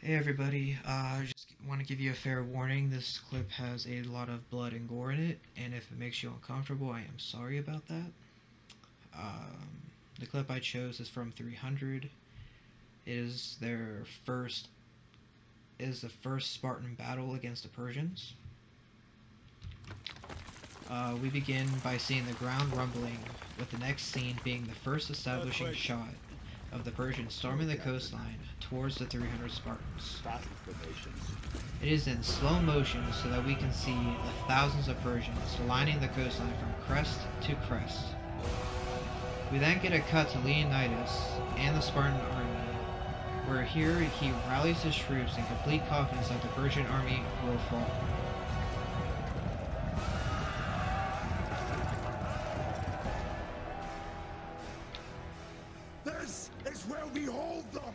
Hey everybody, I just want to give you a fair warning. This clip has a lot of blood and gore in it, and if it makes you uncomfortable, I am sorry about that. The clip I chose is from 300. It is the first Spartan battle against the Persians. We begin by seeing the ground rumbling, with the next scene being the first establishing shot of the Persians storming the coastline towards the 300 Spartans. It is in slow motion so that we can see the thousands of Persians lining the coastline from crest to crest. We then get a cut to Leonidas and the Spartan army, where here he rallies his troops in complete confidence that the Persian army will fall. This is where we hold them!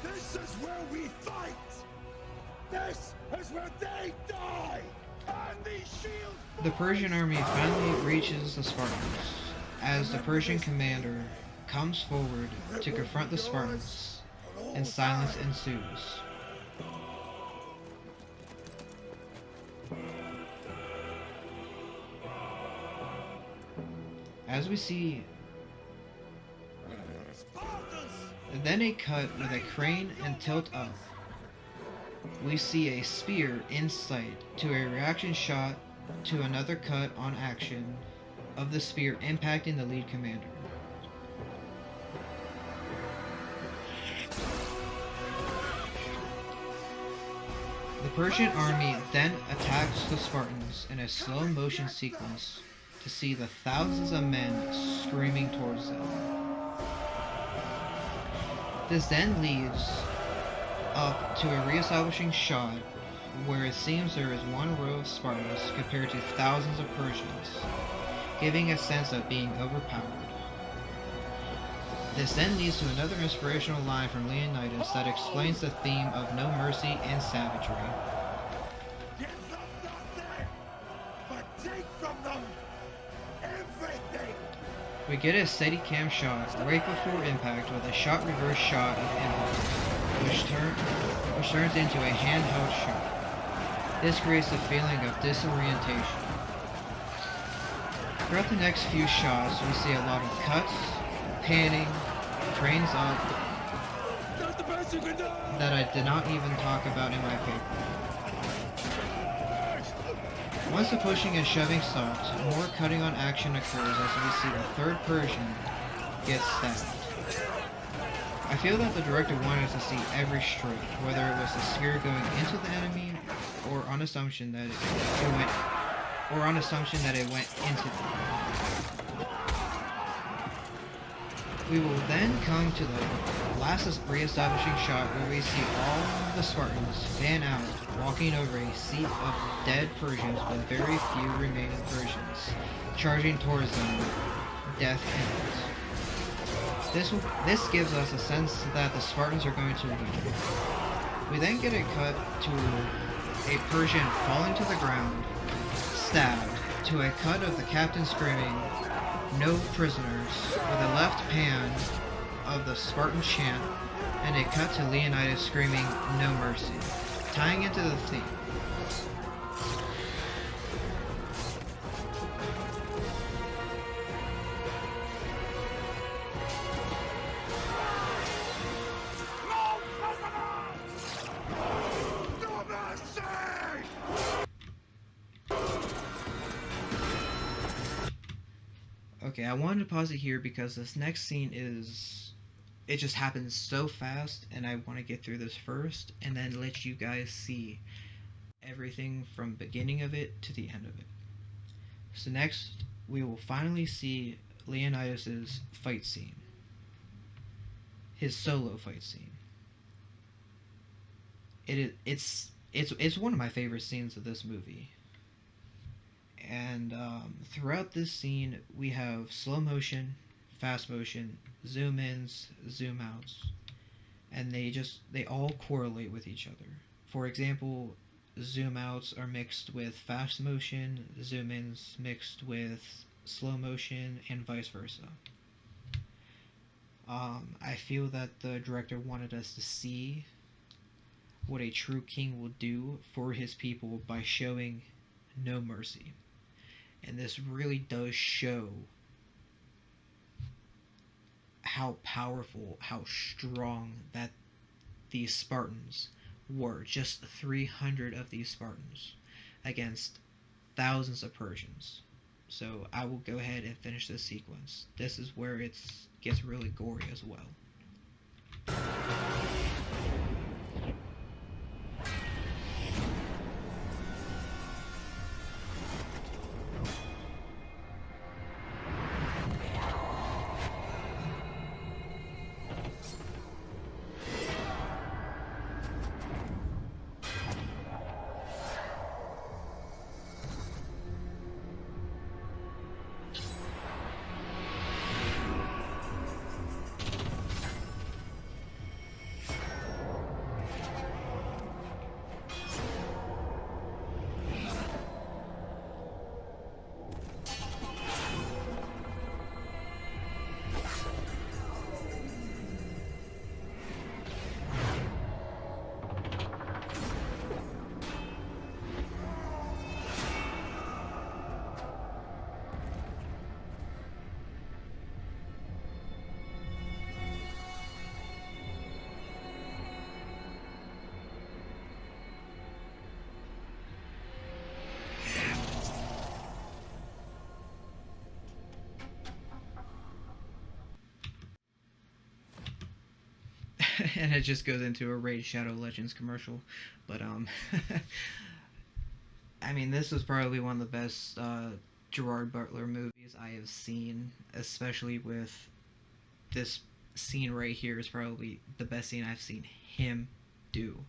This is where we fight! This is where they die! And these shields... The Persian army finally reaches the Spartans, as the Persian commander comes forward to confront the Spartans, and silence ensues. As we see, then a cut with a crane and tilt up. We see a spear in sight to a reaction shot to another cut on action of the spear impacting the lead commander. The Persian army then attacks the Spartans in a slow motion sequence to see the thousands of men screaming towards them. This then leads up to a re-establishing shot where it seems there is one row of Spartans compared to thousands of Persians, giving a sense of being overpowered. This then leads to another inspirational line from Leonidas that explains the theme of no mercy and savagery. Give them nothing, but take from them everything! We get a steady cam shot right before impact with a shot reverse shot of impact, which turns into a handheld shot. This creates a feeling of disorientation. Throughout the next few shots, we see a lot of cuts, panning, trains up, That's the best you can do! that I did not even talk about in my paper. Once the pushing and shoving stops, more cutting on action occurs as we see the third Persian get stabbed. I feel that the director wanted us to see every stroke, whether it was the spear going into the enemy or on assumption that it went into them. We will then come to the last re-establishing shot where we see all of the Spartans fan out, walking over a sea of dead Persians with very few remaining Persians, charging towards them, death imminent. This gives us a sense that the Spartans are going to win. We then get a cut to a Persian falling to the ground, stabbed, to a cut of the captain screaming, "No prisoners," with a left pan of the Spartan chant, and a cut to Leonidas screaming, "No mercy," tying into the theme. No mercy! Okay, I wanted to pause it here because this next scene it just happens so fast, and I want to get through this first and then let you guys see everything from beginning of it to the end of it. So next, we will finally see Leonidas's fight scene. His solo fight scene. It's one of my favorite scenes of this movie. And throughout this scene, we have slow motion, fast motion, zoom ins, zoom outs, and they all correlate with each other. For example, zoom outs are mixed with fast motion, zoom ins mixed with slow motion, and vice versa. I feel that the director wanted us to see what a true king will do for his people by showing no mercy. And this really does show how powerful, how strong that these Spartans were. Just 300 of these Spartans against thousands of Persians. So I will go ahead and finish this sequence. This is where it gets really gory as well. And it just goes into a Raid Shadow Legends commercial. But I mean, this was probably one of the best Gerard Butler movies I have seen, especially with this scene right here is probably the best scene I've seen him do.